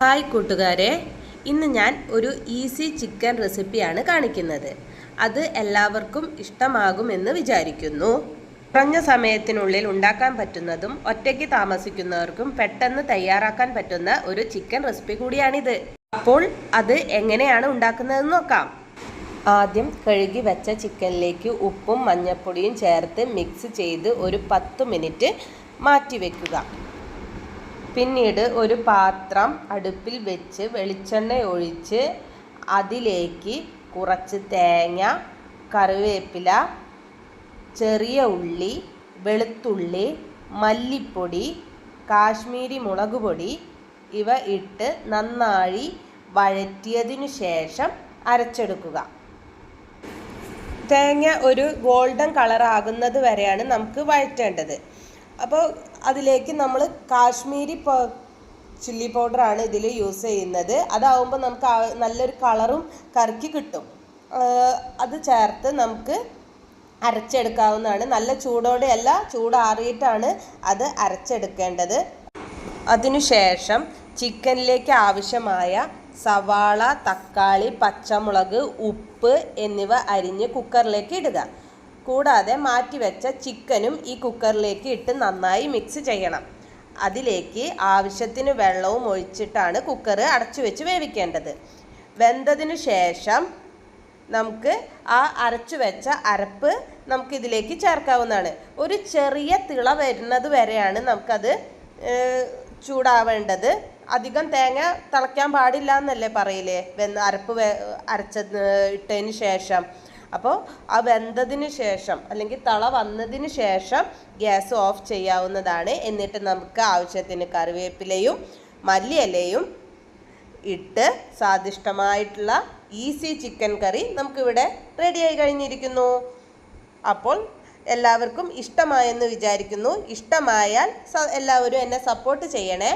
Hi കൂട്ടുകാരെ, ഇന്ന് ഞാൻ ഒരു ഈസി ചിക്കൻ റെസിപ്പിയാണ് കാണിക്കുന്നത്. അത് എല്ലാവർക്കും ഇഷ്ടമാകുമെന്ന് വിചാരിക്കുന്നു. കുറഞ്ഞ സമയത്തിനുള്ളിൽ ഉണ്ടാക്കാൻ പറ്റുന്നതും ഒറ്റയ്ക്ക് താമസിക്കുന്നവർക്കും പെട്ടെന്ന് തയ്യാറാക്കാൻ പറ്റുന്ന ഒരു ചിക്കൻ റെസിപ്പി കൂടിയാണിത്. അപ്പോൾ അത് എങ്ങനെയാണ് ഉണ്ടാക്കുന്നതെന്ന് നോക്കാം. ആദ്യം കഴുകി വെച്ച ചിക്കനിലേക്ക് ഉപ്പും മഞ്ഞൾപ്പൊടിയും ചേർത്ത് മിക്സ് ചെയ്ത് ഒരു 10 മിനിറ്റ് മാറ്റി വയ്ക്കുക. പിന്നീട് ഒരു പാത്രം അടുപ്പിൽ വെച്ച് വെളിച്ചെണ്ണ ഒഴിച്ച് അതിലേക്ക് കുറച്ച് തേങ്ങ, കറിവേപ്പില, ചെറിയ ഉള്ളി, വെളുത്തുള്ളി, മല്ലിപ്പൊടി, കാശ്മീരി മുളക് പൊടി ഇവ ഇട്ട് നന്നായി വഴറ്റിയതിനു ശേഷം അരച്ചെടുക്കുക. തേങ്ങ ഒരു ഗോൾഡൻ കളർ ആകുന്നത് വരെയാണ് നമുക്ക് വഴറ്റേണ്ടത്. അപ്പോൾ അതിലേക്ക് നമ്മൾ കാശ്മീരി ചില്ലി പൗഡറാണ് ഇതിൽ യൂസ് ചെയ്യുന്നത്. അതാവുമ്പോൾ നമുക്ക് നല്ലൊരു കളറും കറിക്ക് കിട്ടും. അത് ചേർത്ത് നമുക്ക് അരച്ചെടുക്കാവുന്നതാണ്. നല്ല ചൂടോടെയല്ല, ചൂടാറിയിട്ടാണ് അത് അരച്ചെടുക്കേണ്ടത്. അതിനുശേഷം ചിക്കനിലേക്ക് ആവശ്യമായ സവാള, തക്കാളി, പച്ചമുളക്, ഉപ്പ് എന്നിവ അരിഞ്ഞ് കുക്കറിലേക്ക് ഇടുക. കൂടാതെ മാറ്റിവെച്ച ചിക്കനും ഈ കുക്കറിലേക്ക് ഇട്ട് നന്നായി മിക്സ് ചെയ്യണം. അതിലേക്ക് ആവശ്യത്തിന് വെള്ളവും ഒഴിച്ചിട്ടാണ് കുക്കർ അടച്ചു വെച്ച് വേവിക്കേണ്ടത്. വെന്തതിനു ശേഷം നമുക്ക് ആ അരച്ചു വെച്ച അരപ്പ് നമുക്കിതിലേക്ക് ചേർക്കാവുന്നതാണ്. ഒരു ചെറിയ തിള വരുന്നത് വരെയാണ് നമുക്കത് ചൂടാവേണ്ടത്. അധികം തേങ്ങ തിളയ്ക്കാൻ പാടില്ല എന്നല്ലേ പറയില്ലേ അരപ്പ് ഇട്ടതിന് ശേഷം. അപ്പോൾ ആ വെന്തതിന് ശേഷം അല്ലെങ്കിൽ തള വന്നതിന് ശേഷം ഗ്യാസ് ഓഫ് ചെയ്യാവുന്നതാണ്. എന്നിട്ട് നമുക്ക് ആവശ്യത്തിന് കറിവേപ്പിലയും മല്ലിയിലയും ഇട്ട് സ്വാദിഷ്ടമായിട്ടുള്ള ഈസി ചിക്കൻ കറി നമുക്കിവിടെ റെഡിയായി കഴിഞ്ഞിരിക്കുന്നു. അപ്പോൾ എല്ലാവർക്കും ഇഷ്ടമായെന്ന് വിചാരിക്കുന്നു. ഇഷ്ടമായാൽ എല്ലാവരും എന്നെ സപ്പോർട്ട് ചെയ്യണേ.